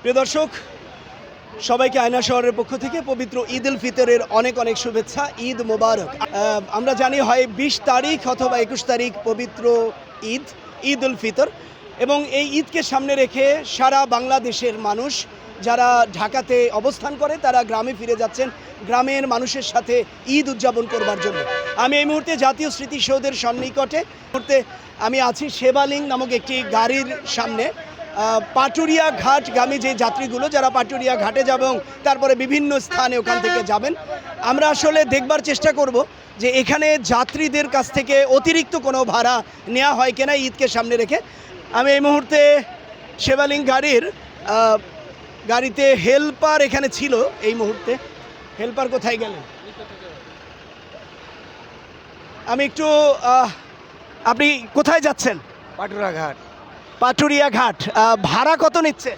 প্রিয় দর্শক, সবাইকে আয়না শহরের পক্ষ থেকে পবিত্র ঈদ উল ফিতরের অনেক অনেক শুভেচ্ছা। ঈদ মোবারক। আমরা জানি হয় 20 তারিখ অথবা 21 তারিখ পবিত্র ঈদ, ঈদ উল ফিতর, এবং এই ঈদকে সামনে রেখে সারা বাংলাদেশের মানুষ যারা ঢাকাতে অবস্থান করে তারা গ্রামে ফিরে যাচ্ছেন গ্রামের মানুষের সাথে ঈদ উদযাপন করবার জন্য। আমি এই মুহূর্তে জাতীয় স্মৃতিসৌধের সন্নিকটে আমি আছি সেবালিং নামক একটি গাড়ির সামনে। পাটুরিয়া ঘাটগামী যে যাত্রীগুলো যারা পাটুরিয়া ঘাটে যাবে এবং তারপরে বিভিন্ন স্থানে ওখান থেকে যাবেন, আমরা আসলে দেখবার চেষ্টা করব যে এখানে যাত্রীদের কাছ থেকে অতিরিক্ত কোনো ভাড়া নেওয়া হয় কিনা ঈদকে সামনে রেখে। আমি এই মুহূর্তে সেবালিং গাড়িতে হেল্পার এখানে ছিল। এই মুহূর্তে হেল্পার কোথায় গেলেন? আমি একটু আপনি কোথায় যাচ্ছেন? পাটুরা ঘাট। পাটুরিয়া ঘাট। ভাড়া কত নিচ্ছে?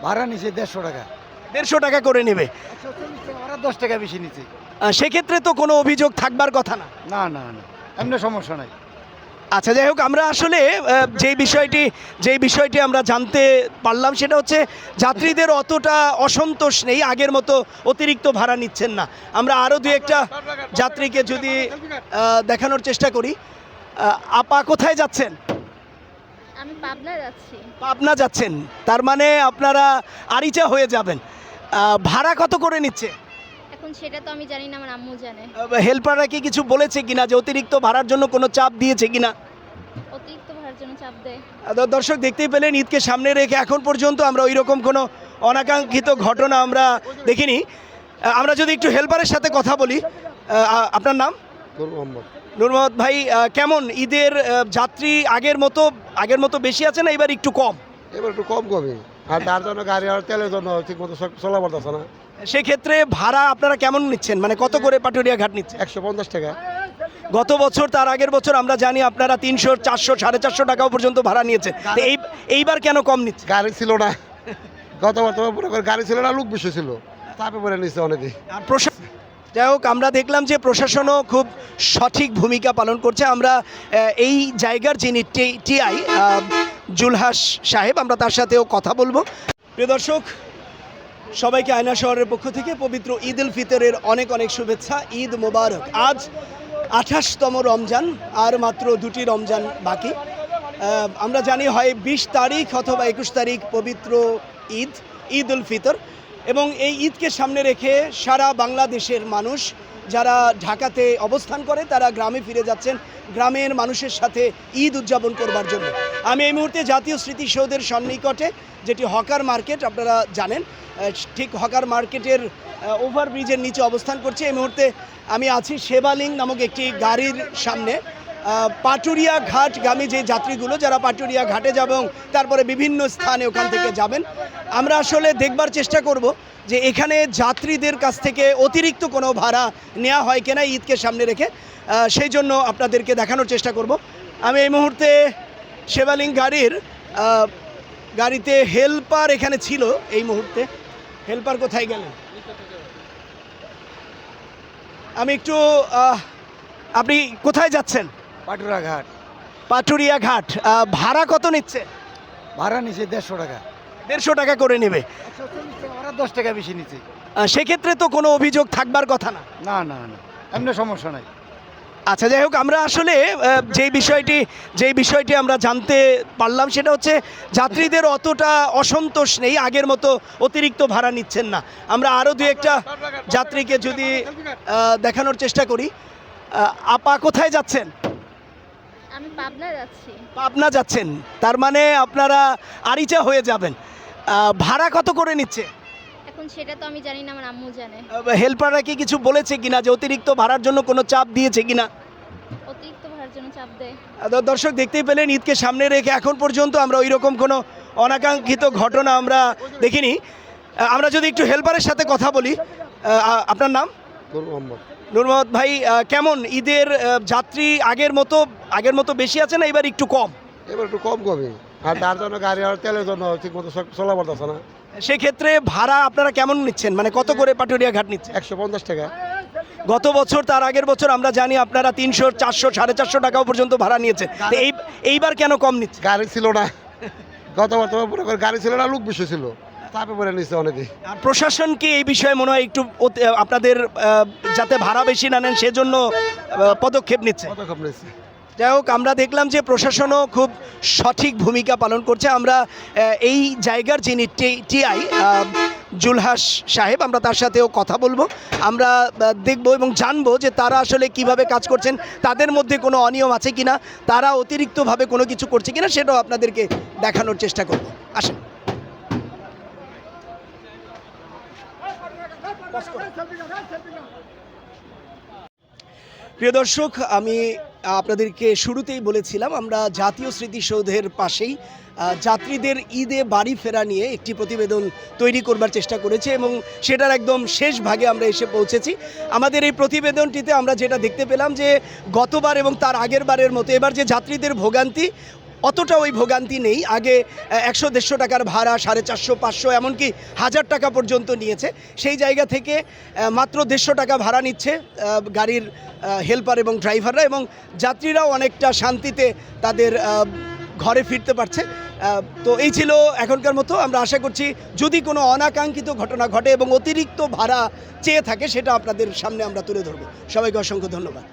ভাড়া নিচে 150 টাকা। 150 টাকা করে নেবে। 10 টাকা বেশি নিচে। সেক্ষেত্রে তো কোনো অভিযোগ থাকবার কথা না। না না না, এমনি সমস্যা নাই। আচ্ছা, যাই হোক, আমরা আসলে যেই বিষয়টি আমরা জানতে পারলাম সেটা হচ্ছে যাত্রীদের অতটা অসন্তোষ নেই, আগের মতো অতিরিক্ত ভাড়া নিচ্ছেন না। আমরা আরও দু একটা যাত্রীকে যদি দেখানোর চেষ্টা করি। আপা কোথায় যাচ্ছেন? আমি পাবনা যাচ্ছি। পাবনা যাচ্ছেন, তার মানে আপনারা আরিচা হয়ে যাবেন। ভাড়া কত করে নিচ্ছে? এখন সেটা তো আমি জানি না, আমার আম্মু জানে। হেল্পাররা কি কিছু বলেছে কিনা যে অতিরিক্ত ভাড়ার জন্য কোনো চাপ দিয়েছে কিনা? অতিরিক্ত ভাড়ার জন্য চাপ দেয়। দর্শক, দেখতেই পেলেন ঈদকে সামনে রেখে এখন পর্যন্ত আমরা ওই রকম কোনো অনাকাঙ্ক্ষিত ঘটনা আমরা দেখিনি। আমরা যদি একটু হেল্পারের সাথে কথা বলি। আপনার নাম? নূর মোহাম্মদ ভাই, কেমন ঈদের যাত্রী আগের মতো বেশি আছে না এবার একটু কম? এবার একটু কম কমই, আর তার জন্য গাড়ি আর তেলের জন্য ঠিক মতো চলা পড়তেছে না। সেক্ষেত্রে ভাড়া আপনারা কেমন নিচ্ছেন, মানে কত করে পাটুরিয়া ঘাট নিচ্ছে? 150 টাকা। গত বছর তার আগের বছর আমরা জানি আপনারা 300, 400, 450 টাকাও পর্যন্ত ভাড়া নিয়েছে। এইবার কেন কম নিচ্ছে? গাড়ি ছিল না, গত বছর পুরো করে গাড়ি ছিল না, লোক বেশি ছিল, চাপে পড়ে নিচ্ছে অনেকে। আর যাই হোক, আমরা দেখলাম যে প্রশাসনও খুব সঠিক ভূমিকা পালন করছে। আমরা এই জায়গার যিনি টিআই জুলহাস সাহেব, আমরা তার সাথেও কথা বলবো। প্রিয় দর্শক, সবাইকে আয়না শহরের পক্ষ থেকে পবিত্র ঈদ উল ফিতরের অনেক অনেক শুভেচ্ছা। ঈদ মোবারক। আজ 28তম রমজান, আর মাত্র 2টি রমজান বাকি। আমরা জানি হয় 20 তারিখ অথবা 21 তারিখ পবিত্র ঈদ, ঈদ উল ফিতর, এবং এই ঈদকে সামনে রেখে সারা বাংলাদেশের মানুষ যারা ঢাকাতে অবস্থান করে তারা গ্রামে ফিরে যাচ্ছেন গ্রামের মানুষের সাথে ঈদ উদযাপন করবার জন্য। আমি এই মুহূর্তে জাতীয় স্মৃতিসৌধের সন্নিকটে, যেটি হকার মার্কেট, আপনারা জানেন, ঠিক হকার মার্কেটের ওভারব্রিজের নিচে অবস্থান করছি। এই মুহূর্তে আমি আছি সেবালিং নামক একটি গাড়ির সামনে। পাটুরিয়া ঘাটগামী যে যাত্রীগুলো যারা পাটুরিয়া ঘাটে যাবে এবং তারপরে বিভিন্ন স্থানে ওখান থেকে যাবেন, আমরা আসলে দেখবার চেষ্টা করব যে এখানে যাত্রীদের কাছ থেকে অতিরিক্ত কোনো ভাড়া নেওয়া হয় কিনা ঈদকে সামনে রেখে। সেই জন্য আপনাদেরকে দেখানোর চেষ্টা করব। আমি এই মুহূর্তে সেবালিং গাড়িতে হেল্পার এখানে ছিল। এই মুহূর্তে হেল্পার কোথায় গেলেন? আমি একটু আপনি কোথায় যাচ্ছেন? পাটুরা ঘাট। পাটুরিয়া ঘাট। ভাড়া কত নিচ্ছে? ভাড়া নিচে 150 টাকা। 150 টাকা করে নেবে। 10 টাকা বেশি নিচে। সেক্ষেত্রে তো কোনো অভিযোগ থাকবার কথা না। না না না, এমনি সমস্যা নাই। আচ্ছা, যাই হোক, আমরা আসলে যেই বিষয়টি আমরা জানতে পারলাম সেটা হচ্ছে যাত্রীদের অতটা অসন্তোষ নেই, আগের মতো অতিরিক্ত ভাড়া নিচ্ছেন না। আমরা আরও দু একটা যাত্রীকে যদি দেখানোর চেষ্টা করি। আপা কোথায় যাচ্ছেন? আমি পাবনা যাচ্ছি। পাবনা যাচ্ছেন, তার মানে আপনারা আরিচা হয়ে যাবেন। ভাড়া কত করে নিচ্ছে? এখন সেটা তো আমি জানি না, আমার আম্মু জানে। হেল্পাররা কি কিছু বলেছে কিনা যে অতিরিক্ত ভাড়ার জন্য কোনো চাপ দিয়েছে কিনা? অতিরিক্ত ভাড়ার জন্য চাপ দেয়। দর্শক, দেখতেই পেলেন ঈদকে সামনে রেখে এখন পর্যন্ত আমরা ওই রকম কোনো অনাকাঙ্ক্ষিত ঘটনা আমরা দেখিনি। আমরা যদি একটু হেল্পারের সাথে কথা বলি। আপনার নাম? নূর মোহাম্মদ ভাই, কেমন ঈদের যাত্রী আগের মতো বেশি আছে না এবার একটু কম? এবার একটু কম কমই, আর তার জন্য গাড়ি আর তেলের জন্য ঠিক মতো চলা পড়তেছে না। সেক্ষেত্রে ভাড়া আপনারা কেমন নিচ্ছেন, মানে কত করে পাটুরিয়া ঘাট নিচ্ছে? 150 টাকা। গত বছর তার আগের বছর আমরা জানি আপনারা 300, 400, 450 টাকাও পর্যন্ত ভাড়া নিয়েছে। এইবার কেন কম নিচ্ছে? গাড়ি ছিল না, গত বছর পুরো করে গাড়ি ছিল না, লোক বেশি ছিল, চাপে পড়ে নিচ্ছে অনেকে। আর প্রশাসন কি এই বিষয়ে মনে হয় একটু আপনাদের যাতে ভাড়া বেশি না নেন সেজন্য পদক্ষেপ নিচ্ছে? পদক্ষেপ নিচ্ছে। যাই হোক, আমরা দেখলাম যে প্রশাসনও খুব সঠিক ভূমিকা পালন করছে। আমরা এই জায়গার যিনি টিআই জুলহাস সাহেব, আমরা তার সাথেও কথা বলবো। আমরা দেখব এবং জানবো যে তারা আসলে কিভাবে কাজ করছেন, তাদের মধ্যে কোনো অনিয়ম আছে কিনা, তারা অতিরিক্তভাবে কোনো কিছু করছে কিনা সেটাও আপনাদেরকে দেখানোর চেষ্টা করব। আসেন। প্রিয় দর্শক, আমি আপনাদেরকে শুরুতেই বলেছিলাম আমরা জাতীয় স্মৃতিসৌধের পাশেই যাত্রীদের ঈদে বাড়ি ফেরা নিয়ে একটি প্রতিবেদন তৈরি করবার চেষ্টা করেছি এবং সেটার একদম শেষ ভাগে আমরা এসে পৌঁছেছি। আমাদের এই প্রতিবেদনটিতে আমরা যেটা দেখতে পেলাম যে গতবার এবং তার আগের বারের মতো এবার যে যাত্রীদের ভোগান্তি, অতটা ওই ভোগান্তি নেই। আগে 100-150 টাকার ভাড়া 450-500 এমনকি 1000 টাকা পর্যন্ত নিয়েছে, সেই জায়গা থেকে মাত্র 150 টাকা ভাড়া নিচ্ছে গাড়ির হেল্পার এবং ড্রাইভাররা, এবং যাত্রীরাও অনেকটা শান্তিতে তাদের ঘরে ফিরতে পারছে। তো এই ছিল এখনকার মতো। আমরা আশা করছি যদি কোনো অনাকাঙ্ক্ষিত ঘটনা ঘটে এবং অতিরিক্ত ভাড়া চেয়ে থাকে সেটা আপনাদের সামনে আমরা তুলে ধরবো। সবাইকে অসংখ্য ধন্যবাদ।